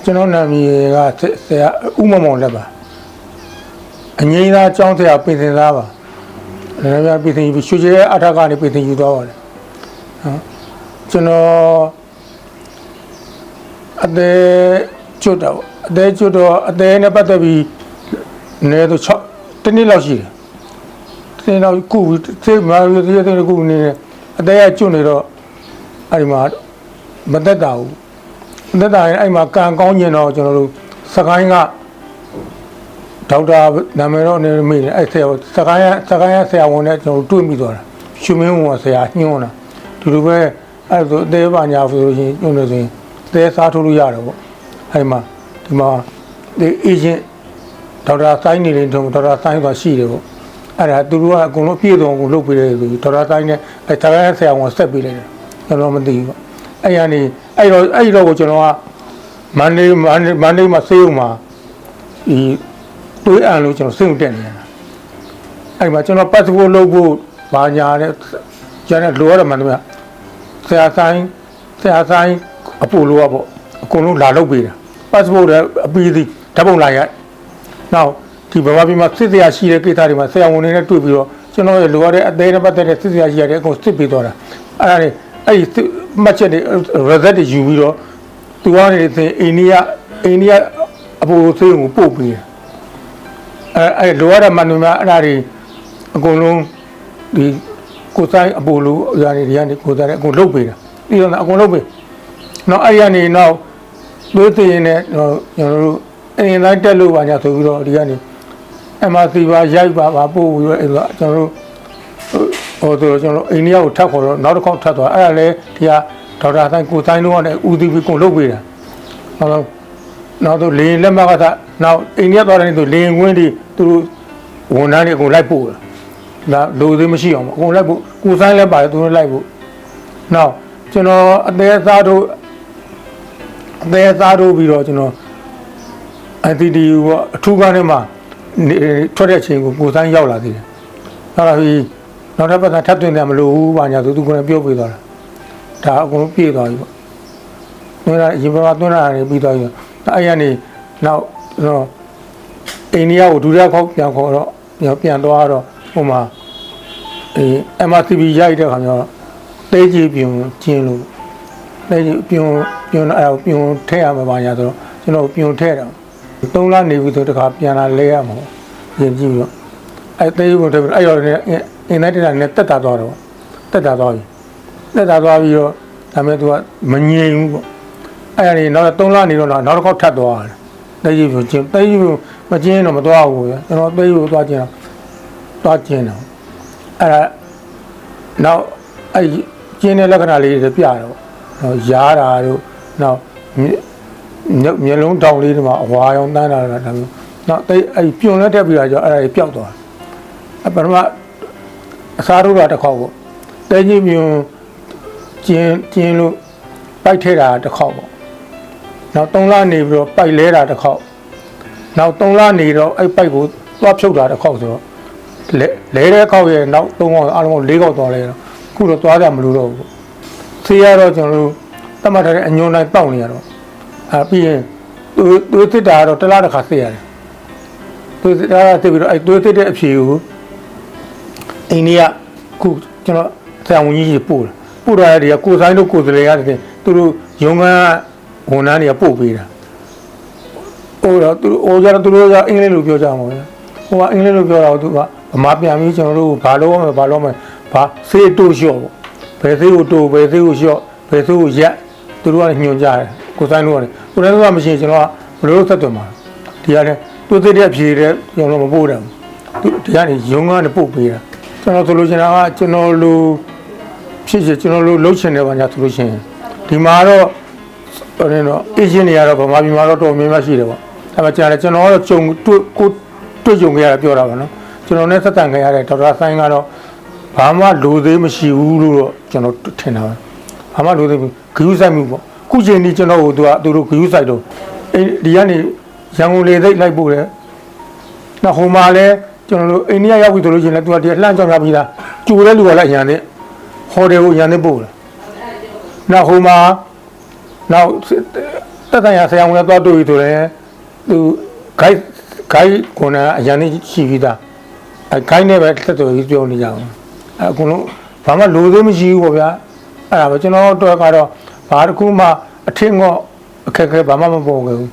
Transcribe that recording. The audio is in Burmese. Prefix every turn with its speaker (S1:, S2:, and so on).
S1: ကျွန်တော်နာမည်ကဆရာဦးမောင်မောင်လက်ပါအငိမ့်သားကျောင်းဆရာပြင်ဆင်သားပါလည်းများပြင်ဆင်ရွှေကျဲအထက်ကနေပြင်ဆင်ယူသွားပါတယ်နော်ကျွန်တော်အသေးကျွတ်တော့အသေးကျွတ်တော့အသေးနဲ့ပတ်သက်ပြီးနေတော့6တနည်းလောက်ရှိတယ်တနည်းလောက်ကုသိမာရည်တဲ့ကုနေအသေးကကျွတ်နေတော့အဲ့ဒီမှာမသက်တာဘူးသက်တာရင်အဲ့မှာကံကောင်းကျင်တော့ကျွန်တော်တို့စကိုင်းကဒေါက်တာနာမည်တော့နေမိတယ်အဲ့ဆရာစကိုင်းရဆရာဝန်နဲ့ကျွန်တော်တွေ့မိသွားတာရှုမင်းဝန်ဆရာညွှန်းတာဒီလိုပဲအဲ့ဒါဆိုအသေးပါညာဆိုလို့ရှိရင်ညွှန်းလို့ဆိုရင်အသေးစားထိုးလို့ရတယ်ပေါ့အဲ့မှာဒီမှာဒီအေဂျင့်ဒေါက်တာဆိုင်နေတယ်ဒေါက်တာဆိုင်ဆိုတာရှိတယ်ပေါ့အဲ့ဒါသူတို့ကအကုန်လုံးပြည့်စုံကိုလုပ်ပေးတယ်ဆိုဒေါက်တာဆိုင်နဲ့အဲ့စကိုင်းရဆရာဝန်ဆက်ပေးလိုက်တယ်ကျွန်တော်မသိဘူးပေါ့အဲ့ရနေအဲ့တော့ကိုကျွန်တော်ကမန္တလေးမှာစေးုံမှာဒီတွေးအံလို့ကျွန်တော်စိတ်တက်နေတာအဲ့မှာကျွန်တော် passport လုပ်ဖို့ဘာညာနဲ့ကျန်တဲ့လိုရတဲ့မှန်တယ်ဗျဆရာဆိုင်အပိုလိုရပေါ့အကုန်လုံးလာလုပ်ပေးတာ passport လည်းအပြီးသီးဓာတ်ပုံလာရနောက်ဒီဗမာပြည်မှာစစ်တရားရှိတဲ့ကိစ္စတွေမှာဆရာဝန်တွေနဲ့တွေ့ပြီးတော့ကျွန်တော်ရဲ့လိုရတဲ့အသေးနဲ့ပတ်သက်တဲ့စစ်တရားရှိရတဲ့အကုန်စစ်ပေးသွားတာအဲ့ဒါအဲ့ဒီမှတ်ချက်တွေ result တွေယူပြီးတော့သူကနေအိန္ဒိယအပိုသေးကိုပို့ပြီးတယ်အဲ့လိုရတဲ့မန်နူများအဲ့ဒါတွေအကုန်လုံးဒီကိုဆိုင်အပိုလိုရာနေဒီကနေကိုဆိုင်အကုန်လုတ်ပေးတာပြီးတော့အကုန်လုတ်ပေးနောက်အဲ့ရနေနောက်သွေးသိရင်လည်းကျွန်တော်တို့အရင်တိုင်းတက်လို့ပါညာဆိုပြီးတော့ဒီကနေ MRC ပါရိုက်ပါပို့ပြီးတော့အဲ့လိုကျွန်တော်တို့ဟိုဆိုကျွန်တော်အိန္ဒိယကိုထပ်ခေါ်တော့နောက်တစ်ခေါက်ထပ်သွားအဲ့ဒါလည်းဒီကဒေါက်တာဆိုင်ကိုဆိုင်လုံးကလည်းဦးစီးပြီးကုန်လုပ်ပေးတာနောက်တော့လေလက်မကသာနောက်အိန္ဒိယသွားတယ်ဆိုလေဝင်းတွေသူတို့ဝန်ထမ်းတွေအကုန်လိုက်ပို့တာဒါလိုသေးမရှိအောင်အကုန်လိုက်ပို့ကိုဆိုင်လည်းပါတယ်သူတို့လိုက်ပို့နောက်ကျွန်တော်အသေးစားတို့ပြီးတော့ကျွန်တော် ITDU အထူးကားထဲမှာထွက်တဲ့အချိန်ကိုဆိုင်ရောက်လာသေးတယ်အဲ့ဒါပြီးနောက်တစ်ပတ်ထပ်သွင်းတယ်မလို့ဘူးဘာညာသူကလည်းပြောပြသွားတာဒါအကုန်လုံးပြေးသွားပြီပေါ့သွင်းတာရင်ဘက်သွင်းတာနေပြီးသွားပြီအဲ့ရနေနောက်တော့အိန္ဒိယကိုဒုတိယခေါက်ပြန်ခေါ်တော့ပြန်သွားတော့ဟိုမှာMRCB ရိုက်တဲ့ခါကျတော့တေးကြီးပြုံကျင်းလို့တေးကြီးပြုံအဲ့ဒါပြုံထည့်ရမှာပါညာဆိုတော့ကျွန်တော်ပြုံထည့်တာ3လနေပြီဆိုတခါပြန်လာလဲရမှာပြင်ကြည့်ပြီးတော့အဲ့တေးကြီးပြုံထည့်ပြီးအဲ့တော့အင်တိုင်းနဲ့တက်တာသွားတော့တက်တာသွားပြီးတော့ဒါမဲ့သူကမငြိမ်ဘူးပေါ့အဲ့ဒါနေနောက်3လနေတော့နောက်တစ်ခေါက်ထပ်သွားတယ်တေးကြီးပြုံကျင်းတေးကြီးပြုံမကျင်းတော့မသွားဘူးဗျကျွန်တော်တေးကြီးကိုသွားကျင်းတော့အဲ့ဒါနောက်အဲ့ကျင်းတဲ့လက္ခဏာလေးတွေပြတော့ရားတာတို့နောက်မျက်လုံးတောင်လေးတွေမှာအဝါရောင်တန်းတာဒါမျိုးနောက်အဲ့ပြုံလက်တက်ပြီးတော့အဲ့ဒါတွေပျောက်သွားတယ်ပထမအစားထိုးတာတစ်ခေါက်ပေါ့တဲကြီးမြုံကျင်းလို့ပိုက်ထဲတာတစ်ခေါက်ပေါ့နောက်3လနေပြီးတော့ပိုက်လဲတာတစ်ခေါက်နောက်3လနေတော့အဲ့ပိုက်ကိုသွားဖြုတ်တာတစ်ခေါက်ဆိုတော့လဲတဲ့ခေါက်ရဲ့နောက်3ခေါက်အားလုံး4ခေါက်သွားလဲတော့ခုတော့သွားကြမလို့တော့ဘူးဆေးရတော့ကျွန်တော်တို့တတ်မှတ်ထားတဲ့အညွန်တိုင်းတောက်နေရတော့ပြီးရင်သွေးတစ်တာကတော့တစ်လတစ်ခါဆေးရတယ်သွေးတစ်တာဆေးပြီးတော့အဲ့သွေးတစ်တဲ့အဖြေကိုအိန္ဒိယခုကျွန်တော်ဆရာဝန်ကြီးပို့တာဒီကကိုဆိုင်တို့ကိုယ်စလေရတယ်သူတို့ရုံးကဝန်ထမ်းတွေကပို့ပေးတာဟိုတော့သူတို့ကအင်္ဂလိပ်လိုပြောကြမှာပဲဟိုကအင်္ဂလိပ်လိုပြောတော့သူကဗမာပြန်ပြီးကျွန်တော်တို့ဘာလို့မဘာဆေးတိုးလျှော့ပေါ့ဘယ်ဆေးကိုတိုးဘယ်ဆေးကိုလျှော့ဘယ်ဆေးကိုရက်သူတို့ကညွှန်ကြတယ်ကိုဆိုင်တို့ကကိုယ်လည်းမရှိရင်ကျွန်တော်ကဘယ်လိုဆက်သွယ်မှာဒီကလည်းသူသိတဲ့အဖြေတဲ့ကျွန်တော်မပို့တယ်ဒီကနေရုံးကနေပို့ပေးတာကျွန်တော်ဆိုလို့ချင်တာကကျွန်တော်လိုဖြစ်ကျွန်တော်လိုလှုပ်ချင်တယ်ပါညာဆိုလို့ရှိရင်ဒီမှာတော့အေဂျင့်တွေကတော့ဗမာပြည်မှာတော့တော်များများရှိတယ်ပေါ့ဒါပေမဲ့ကျွန်တော်ကတော့တွေ့ကြုံခဲ့ရတာပြောတာပါနော်ကျွန်တော်နဲ့ဆက်ဆံခဲ့ရတဲ့ဒေါက်တာဆိုင်ကတော့ဘာမှလိုသေးမရှိဘူးလို့တော့ကျွန်တော်ထင်တာပဲဘာမှလိုသေးဘူးဂရုစိုက်မှုပေါ့ခုချိန်ဒီကျွန်တော်ကိုသူတို့ဂရုစိုက်တော့ဒီကနေရန်ကုန်လေသိလိုက်ပို့တယ်နောက်ဟိုမှာလဲကျွန်တော်တို့အိန္ဒိယရောက်ပြီဆိုလို့ရှိရင်လည်းသူကဒီလှမ်းကြောင်ရပြီးသားကျူတဲ့လူကလည်းရန်တဲ့ဟိုတယ်ကိုရန်တဲ့ပို့တယ်နောက်ဟိုမှာနောက်တ တက်တန်ရဆရာဝန်လည်းသွားတွေ့ပြီဆိုရင်သူဂိုက်ကိုနာအရင်ရှိပြီးသားဂိုက်နဲ့ပဲတက်တော်ကြီးပြောနေကြအောင်အကုန်လုံးဘာမှလိုသေးမရှိဘူးပေါ့ဗျာအဲ့ဒါပဲကျွန်တော်တို့ကတော့ဘာတစ်ခုမှအထင်ငေါ့အခက်ခဲဘာမှမပေါ်ဘူး